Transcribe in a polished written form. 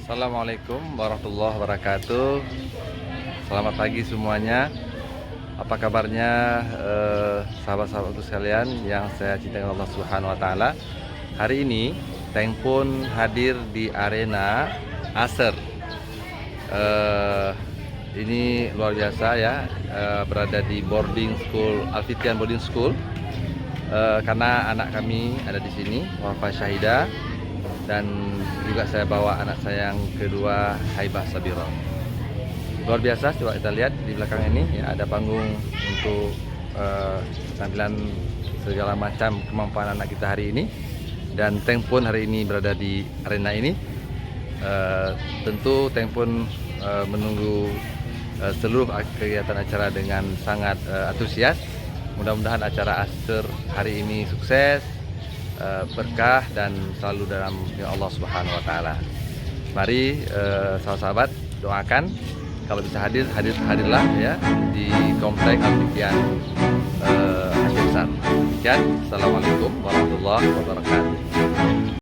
Assalamualaikum warahmatullahi wabarakatuh. Selamat pagi semuanya. Apa kabarnya sahabat-sahabatku sekalian yang saya cintai Allah Subhanahu wa taala. Hari ini Tank pun hadir di arena Aser. Ini luar biasa ya, berada di boarding school, Alfitian Boarding School. Karena anak kami ada di sini, Wafa Syahidah, dan juga saya bawa anak saya yang kedua, Haibah Sabira. Luar biasa, coba kita lihat di belakang ini ya, ada panggung untuk tampilan segala macam kemampuan anak kita hari ini. Dan Tank pun hari ini berada di arena ini. Tentu Tank pun menunggu seluruh kegiatan acara dengan sangat antusias. Mudah-mudahan acara Aser hari ini sukses, berkah, dan selalu dalam ya Allah Subhanahu wa taala. Mari sahabat-sahabat doakan, kalau bisa hadirlah ya di komplek Alfitian Hashim Besar. Sekian, assalamualaikum warahmatullahi wabarakatuh.